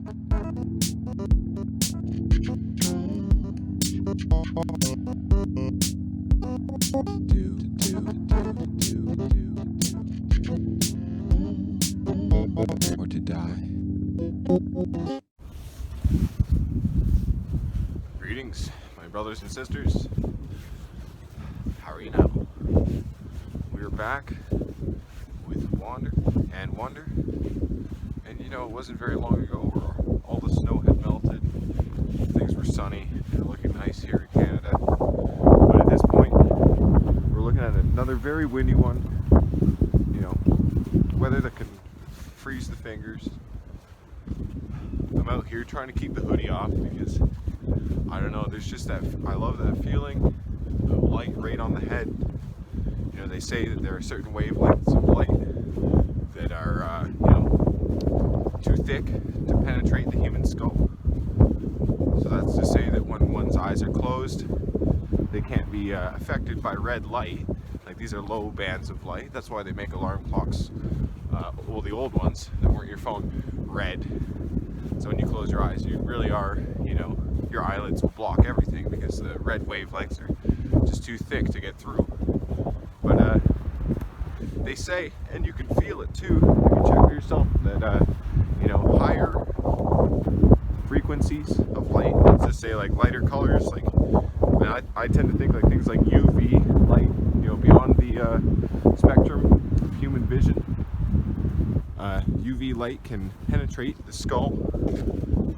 Or to die. Greetings, my brothers and sisters. How are you now? We are back with Wander and Wonder. And you know, it wasn't very long ago where all the snow had melted. Things were sunny and looking nice here in Canada. But at this point, we're looking at another very windy one. You know, weather that can freeze the fingers. I'm out here trying to keep the hoodie off because I don't know, there's just that, I love that feeling of light right on the head. You know, they say that there are certain wavelengths of light that are, you know, too thick to penetrate the human skull. So that's to say that when one's eyes are closed, they can't be affected by red light. Like, these are low bands of light. That's why they make alarm clocks, well, the old ones that weren't your phone, red. So when you close your eyes, you really are, you know, your eyelids will block everything because the red wavelengths are just too thick to get through. But they say, and you can feel it too, you can check for yourself, that you know, higher frequencies of light, let's just say like lighter colors, like, I tend to think like things like UV light, you know, beyond the spectrum of human vision. UV light can penetrate the skull,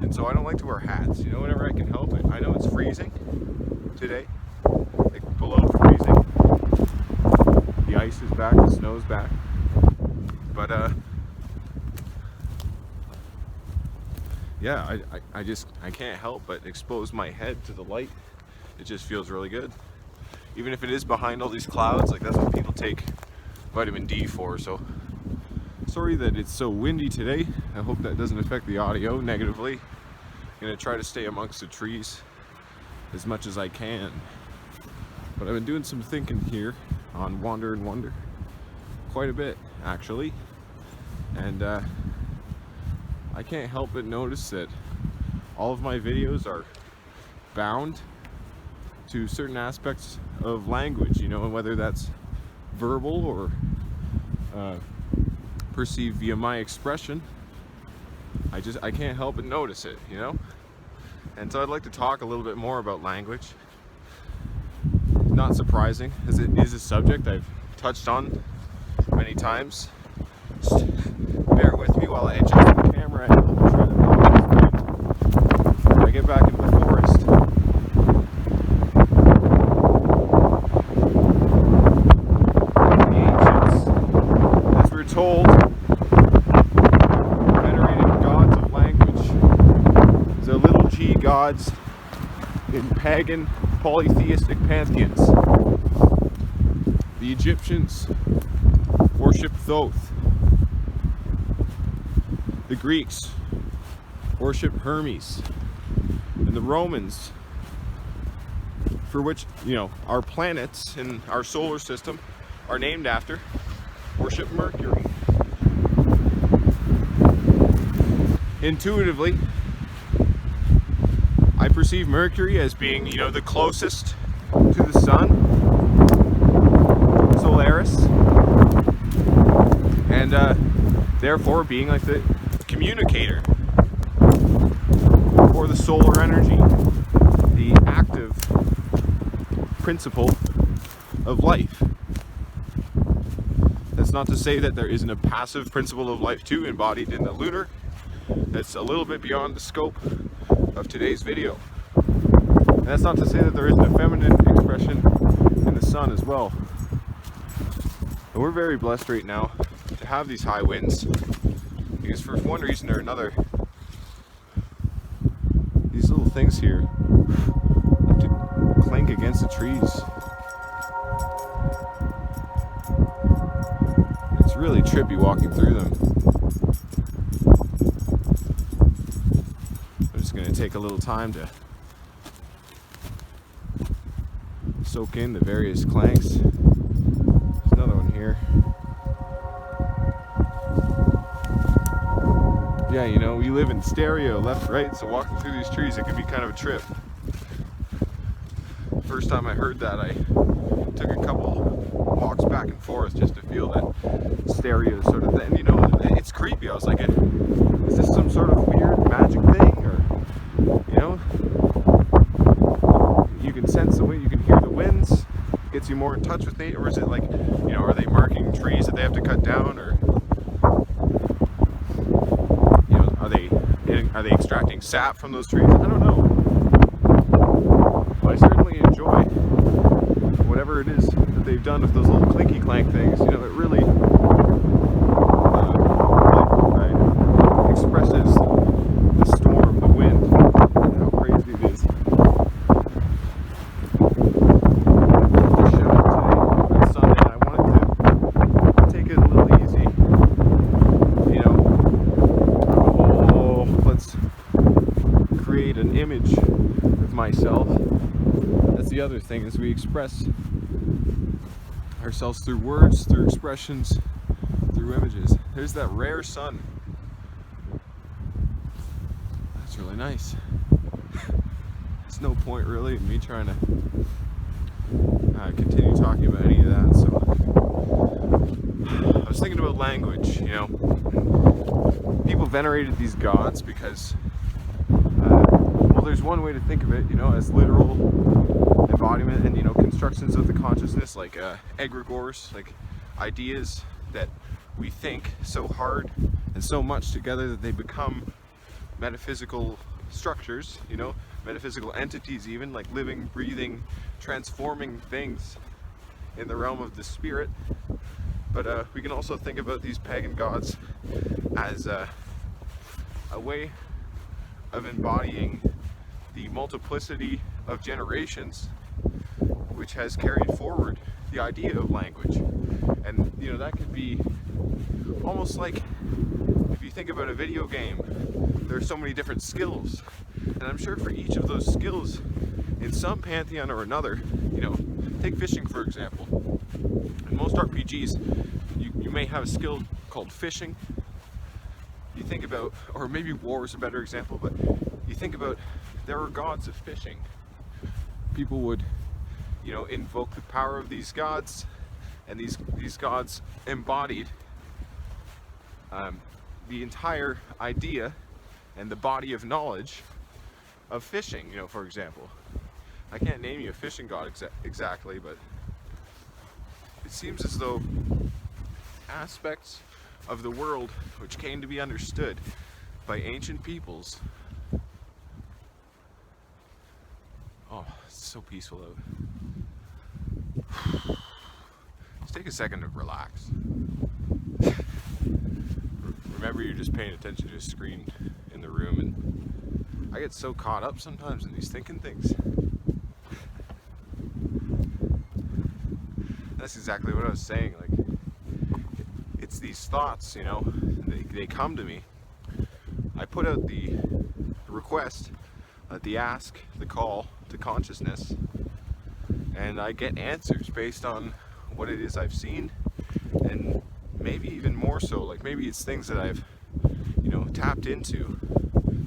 and so I don't like to wear hats, you know, whenever I can help it. I know it's freezing today, like below freezing. The ice is back, the snow's back, but yeah, I can't help but expose my head to the light. It just feels really good, even if it is behind all these clouds. Like, that's what people take vitamin D for. So sorry that it's so windy today. I hope that doesn't affect the audio negatively. I'm gonna try to stay amongst the trees as much as I can. But I've been doing some thinking here on Wander and Wonder, quite a bit actually, and I can't help but notice that all of my videos are bound to certain aspects of language, you know, whether that's verbal or perceived via my expression. I can't help but notice it, you know? And so I'd like to talk a little bit more about language. Not surprising, as it is a subject I've touched on many times. Just bear with me while I adjust the camera and try to balance. When I get back into the forest, the ancients, as we're told, venerated gods of language, the little g gods in pagan polytheistic pantheons. The Egyptians worshipped Thoth. The Greeks worshipped Hermes. And the Romans, for which, you know, our planets in our solar system are named after, worship Mercury. Intuitively, I perceive Mercury as being, you know, the closest to the sun, Solaris, and therefore being like the communicator for the solar energy, the active principle of life. That's not to say that there isn't a passive principle of life too embodied in the lunar. That's a little bit beyond the scope of today's video. And that's not to say that there isn't a feminine expression in the sun as well. And we're very blessed right now to have these high winds, because for one reason or another, these little things here like to clank against the trees. It's really trippy walking through them. I'm just going to take a little time to soak in the various clanks. There's another one here. Yeah, you know, we live in stereo, left, right, so walking through these trees, it can be kind of a trip. First time I heard that, I took a couple walks back and forth just to feel that stereo sort of thing. You know, it's creepy. I was like, is this some sort of weird magic thing? Or, you know, you can sense the wind, you can hear the winds, gets you more in touch with nature, or is it like, you know, are they marking trees that they have to cut down, or, you know, are they extracting sap from those trees? I don't know. I certainly enjoy whatever it is that they've done with those little clinky clank things. You know, it really expresses the storm, the wind, and how crazy it is. The show today, it's Sunday, and I wanted to take it a little easy. You know, let's create an image of myself. That's the other thing, is we express ourselves through words, through expressions, through images. There's that rare sun. That's really nice. There's no point really in me trying to continue talking about any of that. So I was thinking about language. You know, people venerated these gods because well, there's one way to think of it, you know, as literal embodiment and, you know, constructions of the consciousness, like egregores, like ideas that we think so hard and so much together that they become metaphysical structures, you know, metaphysical entities, even like living, breathing, transforming things in the realm of the spirit. But we can also think about these pagan gods as a way of embodying the multiplicity of generations which has carried forward the idea of language. And, you know, that could be almost like, if you think about a video game, there are so many different skills, and I'm sure for each of those skills, in some pantheon or another, you know, take fishing for example. In most RPGs, you may have a skill called fishing. You think about, or maybe war is a better example, but you think about, there are gods of fishing. People would, you know, invoke the power of these gods, and these gods embodied the entire idea and the body of knowledge of fishing. You know, for example, I can't name you a fishing god exactly, but it seems as though aspects of the world which came to be understood by ancient peoples. Oh, it's so peaceful out. Just take a second to relax. Remember, you're just paying attention to a screen in the room, and I get so caught up sometimes in these thinking things. That's exactly what I was saying. Like, it's these thoughts, you know, they come to me. I put out the request, the ask, the call to consciousness, and I get answers based on what it is I've seen, and maybe even more so, like maybe it's things that I've, you know, tapped into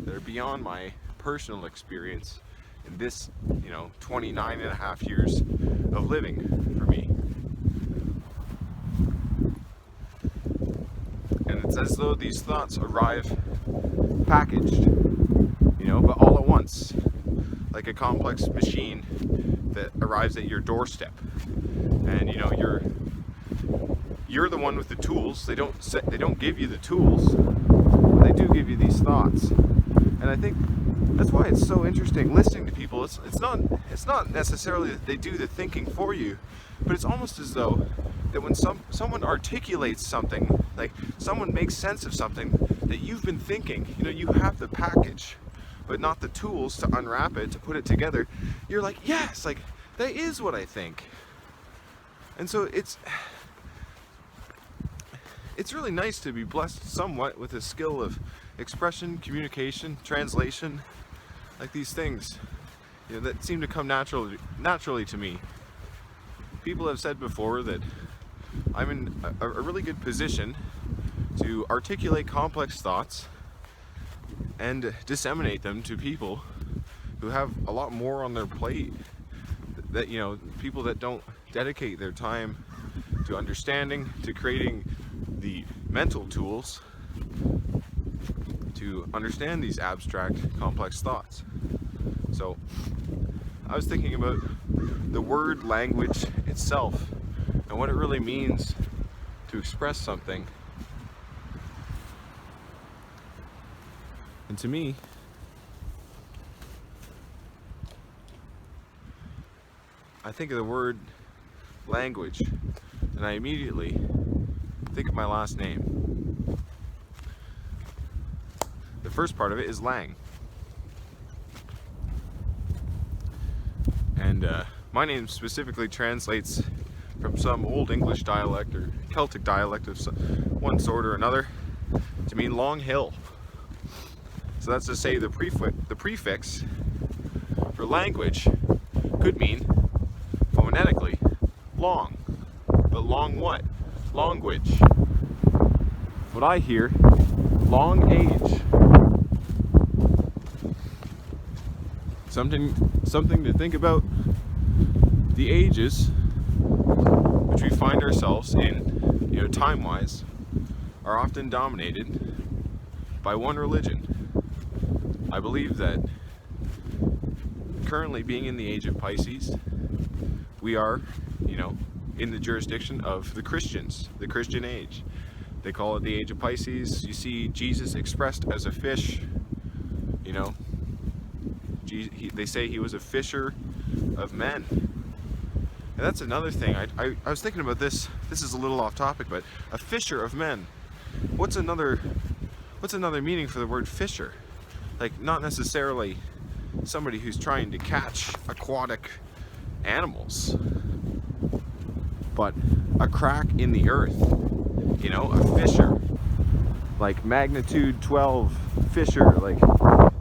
that are beyond my personal experience in this, you know, 29 and a half years of living for me. And it's as though these thoughts arrive packaged, you know, but all at once, like a complex machine that arrives at your doorstep. And, you know, you're the one with the tools. They don't give you the tools. They do give you these thoughts. And I think that's why it's so interesting listening to people. It's not necessarily that they do the thinking for you, but it's almost as though that when someone articulates something, like someone makes sense of something that you've been thinking, you know, you have the package, but not the tools to unwrap it, to put it together. You're like, yes, like that is what I think. And so it's really nice to be blessed somewhat with a skill of expression, communication, translation, like these things, you know, that seem to come naturally to me. People have said before that I'm in a really good position to articulate complex thoughts and disseminate them to people who have a lot more on their plate, that, you know, people that don't dedicate their time to understanding, to creating the mental tools to understand these abstract, complex thoughts. So I was thinking about the word language itself and what it really means to express something. And to me, I think of the word language and I immediately think of my last name. The first part of it is Lang. And my name specifically translates from some Old English dialect or Celtic dialect of one sort or another to mean long hill. So that's to say the prefix for language could mean phonetically long. But long what? Language. What I hear, long age. Something to think about. The ages which we find ourselves in, you know, time-wise, are often dominated by one religion. I believe that currently, being in the age of Pisces, we are, you know, in the jurisdiction of the Christians, the Christian age. They call it the age of Pisces. You see Jesus expressed as a fish, you know. They say he was a fisher of men. And that's another thing. I was thinking about this. This is a little off topic, but a fisher of men. What's another meaning for the word fisher? Like, not necessarily somebody who's trying to catch aquatic animals, but a crack in the earth. You know, a fissure. Like magnitude 12 fissure, like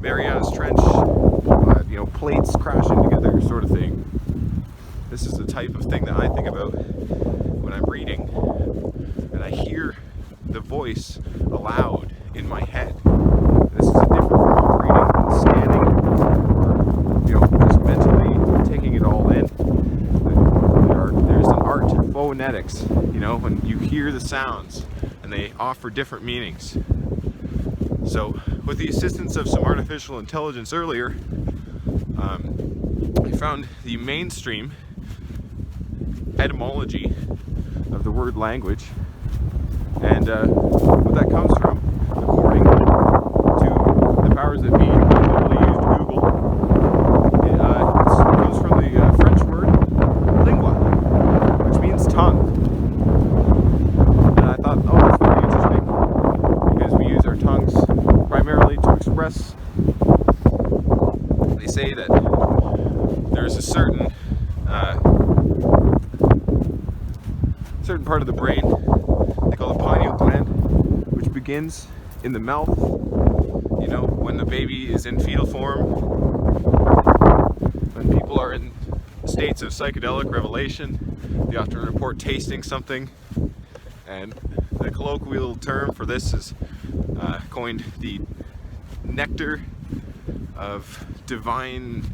Mariana's Trench, you know, plates crashing together sort of thing. This is the type of thing that I think about when I'm reading, and I hear the voice aloud in my head. This is a different form of reading than scanning, or, you know, just mentally taking it all in. There's an art to phonetics, you know, when you hear the sounds and they offer different meanings. So, with the assistance of some artificial intelligence earlier, I found the mainstream etymology of the word language, and what that comes from, according to the powers that be, who literally used Google, it comes from the French word lingua, which means tongue. And I thought, oh, that's very interesting, because we use our tongues primarily to express. They say that there's a certain part of the brain, they call it pineal gland, which begins in the mouth, you know, when the baby is in fetal form, when people are in states of psychedelic revelation, they often report tasting something, and the colloquial term for this is coined the nectar of divine,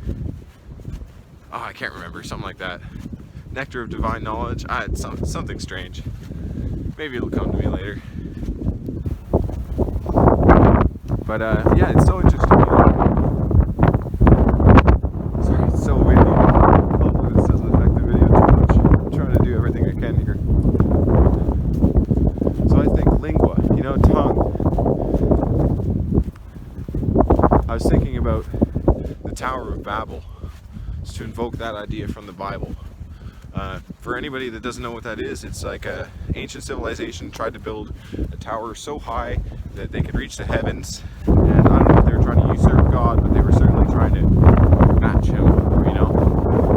I can't remember, something like that. Nectar of divine knowledge. It's something strange. Maybe it'll come to me later. But yeah, it's so interesting. Sorry, it's so windy. Hopefully this doesn't affect the video too much. I'm trying to do everything I can here. So I think lingua, you know, tongue. I was thinking about the Tower of Babel, just to invoke that idea from the Bible. For anybody that doesn't know what that is, it's like an ancient civilization tried to build a tower so high that they could reach the heavens. And I don't know if they were trying to usurp God, but they were certainly trying to match him, you know,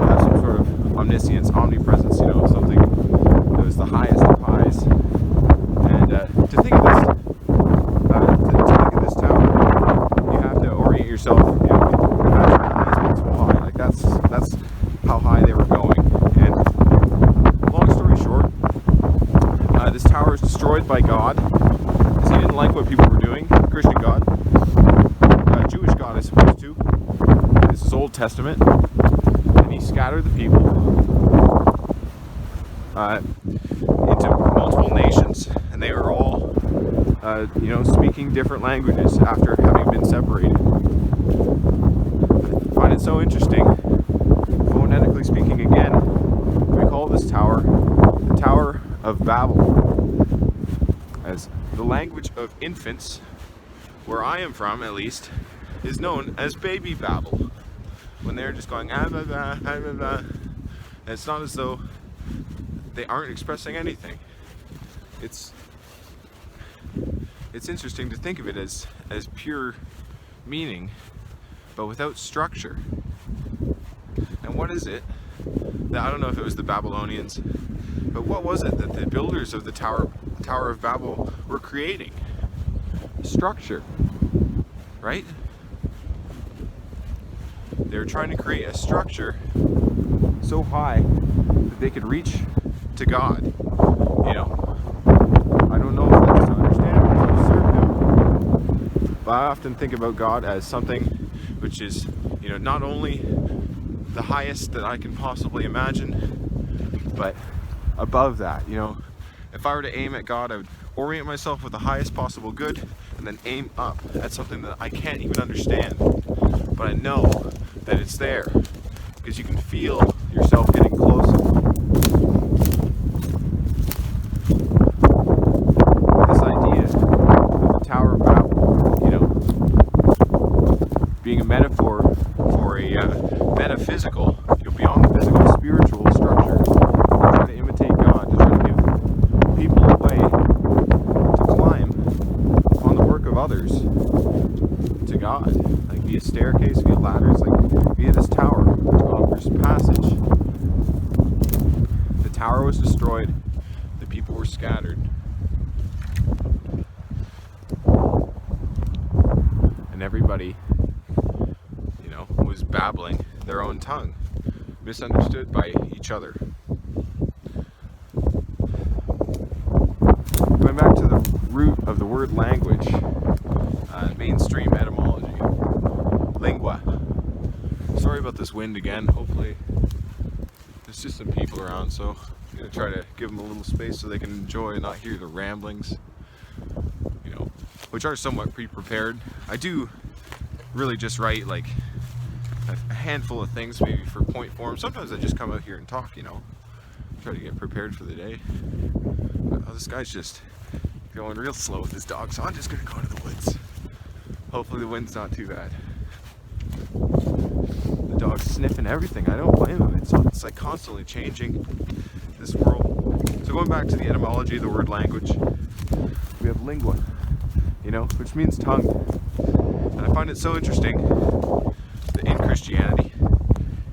have some sort of omniscience, omnipresence, you know, something that was the highest of highs. And to think of this tower, you have to orient yourself, you know, imagine so high. Like that's how high they were going. And long story short, this tower is destroyed by God because he didn't like what people were doing, Christian God. Testament, and he scattered the people into multiple nations, and they were all, speaking different languages after having been separated. I find it so interesting. Phonetically speaking, again, we call this tower the Tower of Babel, as the language of infants, where I am from at least, is known as baby babble, when they're just going ah, blah, blah, ah, blah, blah. And it's not as though they aren't expressing anything. It's interesting to think of it as pure meaning, but without structure. And what is it that, I don't know if it was the Babylonians, but what was it that the builders of the Tower of Babel were creating? Structure, right? They were trying to create a structure so high that they could reach to God. I don't know if that's understandable to serpent, but I often think about God as something which is, not only the highest that I can possibly imagine, but above that. If I were to aim at God, I would orient myself with the highest possible good and then aim up at something that I can't even understand, but I know that it's there because you can feel yourself getting closer. This idea of the Tower of Babel, being a metaphor for a metaphysical, beyond the physical, spiritual structure, trying to imitate God, to try to give people a way to climb on the work of others to God, like via staircase, via ladders, like via this tower which offers passage. The tower was destroyed, the people were scattered, and everybody, was babbling their own tongue, misunderstood by each other. Going back to the root of the word language, mainstream etymology, lingua. Sorry about this wind again. Hopefully there's just some people around, so I'm going to try to give them a little space so they can enjoy and not hear the ramblings, which are somewhat pre-prepared. I do really just write like a handful of things, maybe for point form. Sometimes I just come out here and talk, try to get prepared for the day. But, this guy's just going real slow with his dog, so I'm just going to go into the woods. Hopefully the wind's not too bad. The dog's sniffing everything. I don't blame him. It's like constantly changing, this world. So going back to the etymology of the word language, we have lingua, which means tongue. And I find it so interesting that in Christianity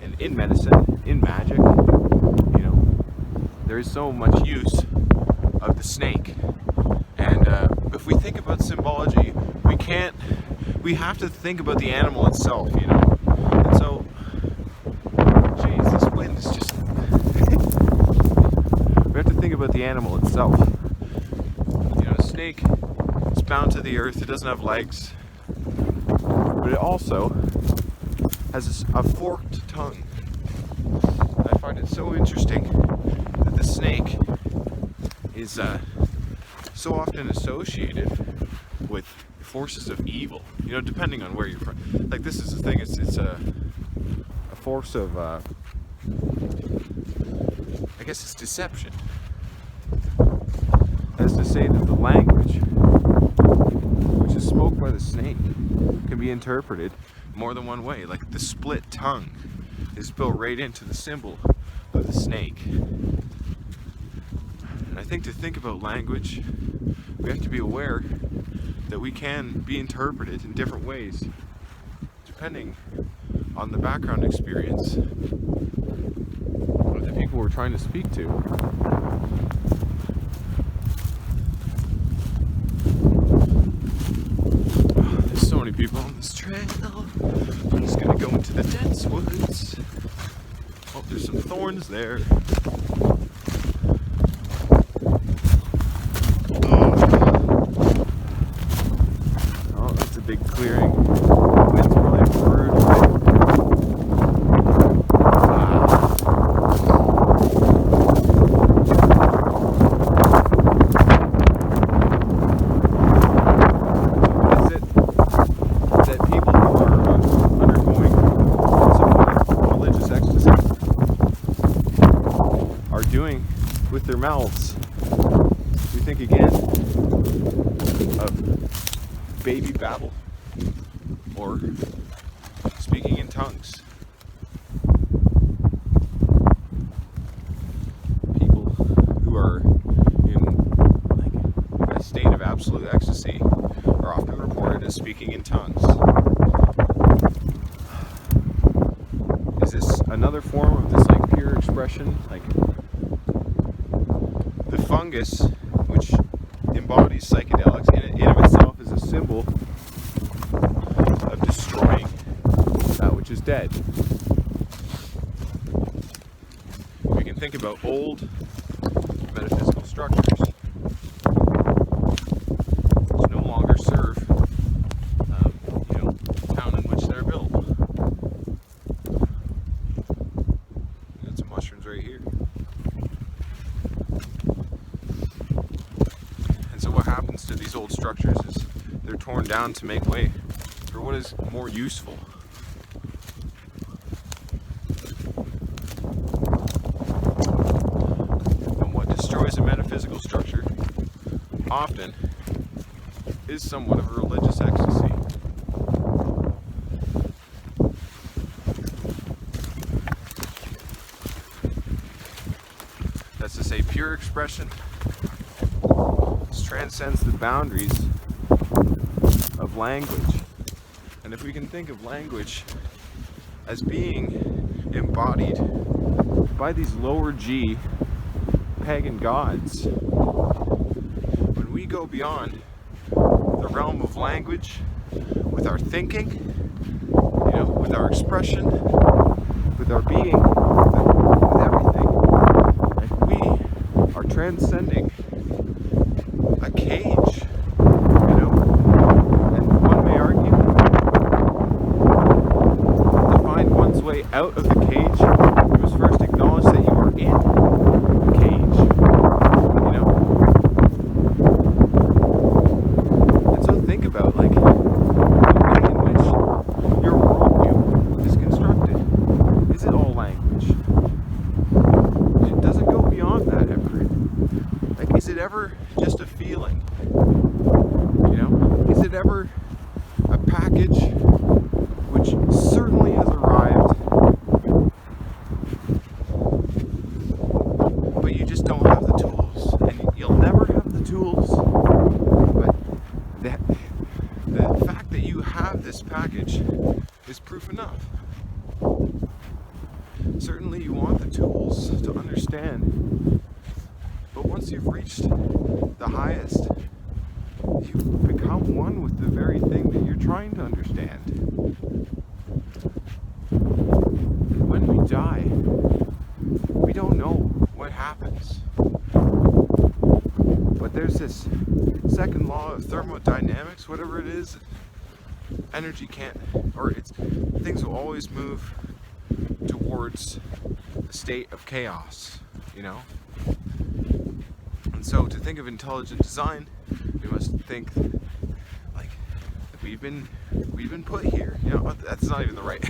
and in medicine, in magic, there is so much use of the snake. And if we think about symbology, we have to think about the animal itself, And so, geez, this wind is just... we have to think about the animal itself. A snake is bound to the earth, it doesn't have legs, but it also has a forked tongue. I find it so interesting that the snake is so often associated with forces of evil, depending on where you're from. Like, this is the thing, it's a force of, I guess it's deception. As to say that the language which is spoke by the snake can be interpreted more than one way. Like, the split tongue is built right into the symbol of the snake. And I think to think about language, we have to be aware that we can be interpreted in different ways, depending on the background experience of the people we're trying to speak to. There's so many people on this trail. I'm just gonna go into the dense woods. Oh, there's some thorns there. Oh, that's a big clearing. Wind's really brutal. mouths, we think again of baby babble or speaking in tongues. People who are in a state of absolute ecstasy are often reported as speaking in tongues. Is this another form of this like pure expression? Like the fungus, which embodies psychedelics in of itself, is a symbol of destroying that which is dead. We can think about old metaphysical structures which no longer serve the town in which they're built. Got some mushrooms right here. And so what happens to these old structures is they're torn down to make way for what is more useful. And what destroys a metaphysical structure often is somewhat of a religious ecstasy. That's to say, pure expression transcends the boundaries of language. And if we can think of language as being embodied by these lower G pagan gods, when we go beyond the realm of language with our thinking, with our expression, with our being, with everything, like we are transcending a cage, and one may argue to find one's way out of the cage, you must first acknowledge that you are in the cage, And so think about like the way in which your worldview is constructed. Is it all language? It doesn't go beyond that ever. Like, is it ever just a feeling? Is it ever a package which certainly has arrived, but you just don't have the tools, and you'll never have the tools, but the fact that you have this package is proof enough. Certainly you want the tools to understand, but once you've reached the highest, you become one with the very thing that you're trying to understand. When we die, we don't know what happens. But there's this second law of thermodynamics, whatever it is. Energy can't, things will always move towards a state of chaos, And so to think of intelligent design, we must think like we've been put here. That's not even the right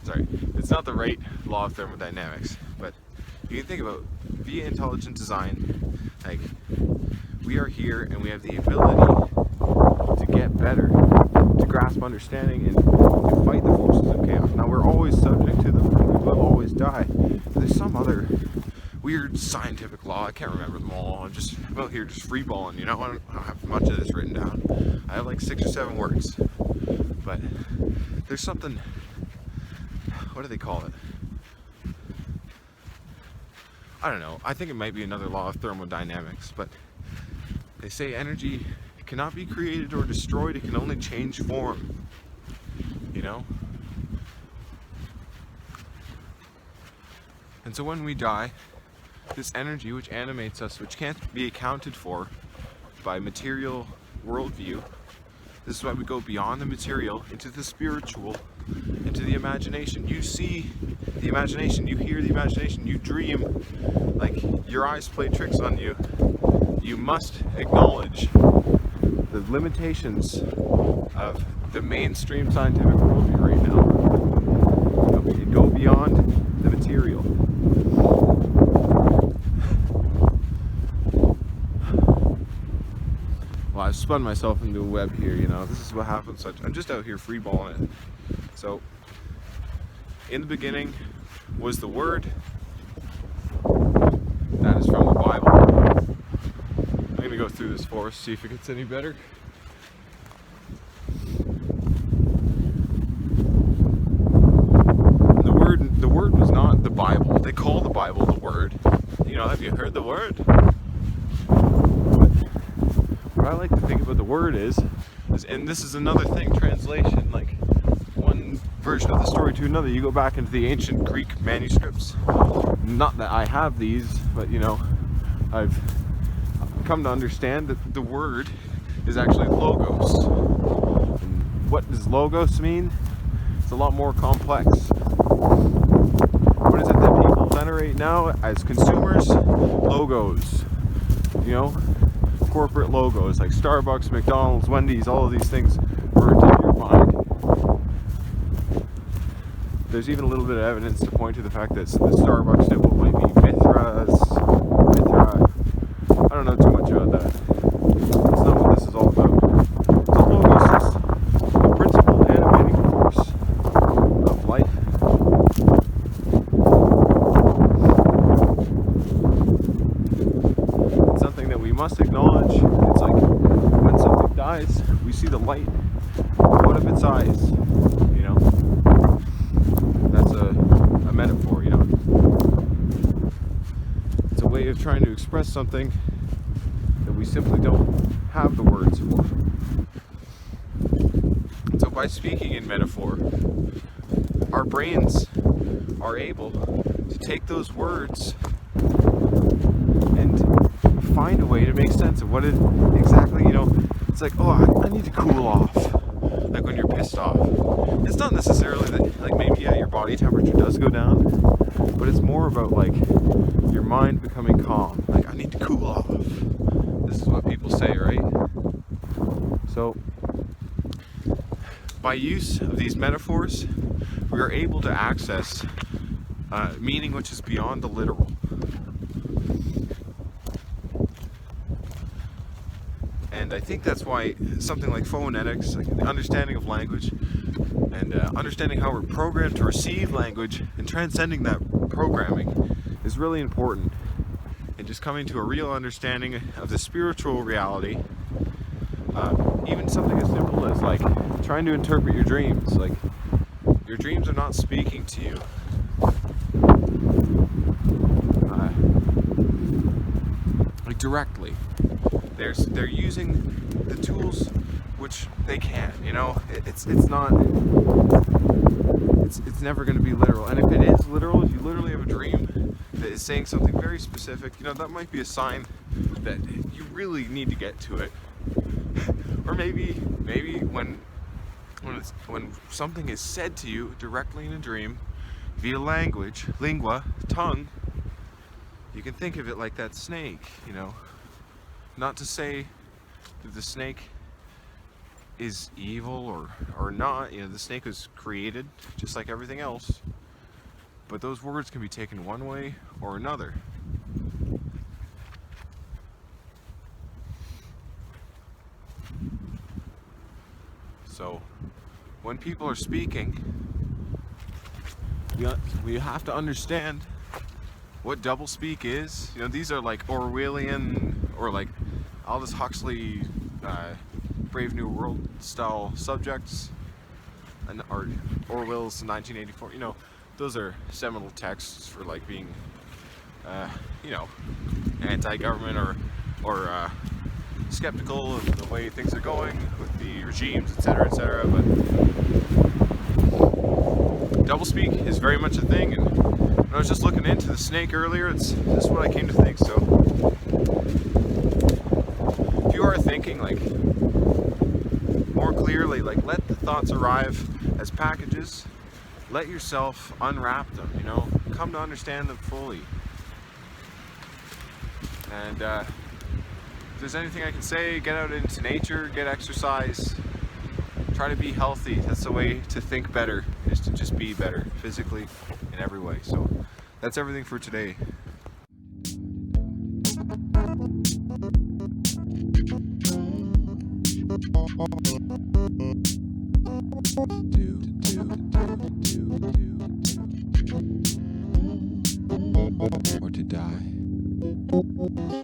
sorry, it's not the right law of thermodynamics, but you can think about via intelligent design, like we are here and we have the ability to get better, to grasp understanding and to fight the forces of chaos. Now we're always subject to them and we will always die. There's some other weird scientific law, I can't remember them all. I'm out here just freeballing, I don't have much of this written down. I have like 6 or 7 words. But there's something, what do they call it? I don't know. I think it might be another law of thermodynamics, but they say energy cannot be created or destroyed, it can only change form. And so when we die, this energy which animates us, which can't be accounted for by material worldview, this is why we go beyond the material into the spiritual, into the imagination. You see the imagination, you hear the imagination, you dream, like your eyes play tricks on you. You must acknowledge the limitations of the mainstream scientific worldview right now. You go beyond the material. spun myself into a web here, you know. This is what happens. I'm just out here freeballing it. So, in the beginning was the Word. That is from the Bible. I'm going to go through this forest, see if it gets any better. The Word was not the Bible. They call the Bible the Word. You know, have you heard the Word? What I like to think about the Word is, and this is another thing, translation, like one version of the story to another. You go back into the ancient Greek manuscripts. Not that I have these, but you know, I've come to understand that the word is actually logos. And what does logos mean? It's a lot more complex. What is it that people venerate now as consumers? Logos. You know, corporate logos like Starbucks, McDonald's, Wendy's, all of these things burnt into your mind. There's even a little bit of evidence to point to the fact that the Starbucks symbol might be Mithra. I don't know too much about that. That's not what this is all about. The logos is the principal animating force of life. It's something that we must acknowledge. It's like when something dies, we see the light out of its eyes. You know? That's a metaphor, you know. It's a way of trying to express something that we simply don't have the words for. So by speaking in metaphor, our brains are able to take those words and find a way to make sense of what it exactly, you know, it's like, oh, I need to cool off. Like when you're pissed off. It's not necessarily that, like, maybe, yeah, your body temperature does go down, but it's more about, like, your mind becoming calm. Like, I need to cool off. This is what people say, right? So, by use of these metaphors, we are able to access meaning which is beyond the literal. And I think that's why something like phonetics, like the understanding of language, and understanding how we're programmed to receive language and transcending that programming is really important. And just coming to a real understanding of the spiritual reality, even something as simple as like trying to interpret your dreams. Like, your dreams are not speaking to you. Like directly. They're using the tools which they can, you know. It's never going to be literal. And if it is literal, if you literally have a dream that is saying something very specific, you know, that might be a sign that you really need to get to it. Or maybe when something is said to you directly in a dream via language, lingua, tongue, you can think of it like that snake, you know. Not to say that the snake is evil or not, you know, the snake was created just like everything else, but those words can be taken one way or another. So when people are speaking, we have to understand what doublespeak is. You know, these are like Orwellian or like Aldous Huxley, Brave New World style subjects, and Orwell's 1984. You know, those are seminal texts for like being, you know, anti-government or skeptical of the way things are going with the regimes, etc., etc. But doublespeak is very much a thing, and when I was just looking into the snake earlier, this is what I came to think. So, if you are thinking like more clearly, like let the thoughts arrive as packages, let yourself unwrap them, you know, come to understand them fully. And if there's anything I can say, get out into nature, get exercise, try to be healthy. That's the way to think better, is to just be better physically in every way. So that's everything for today. or to die.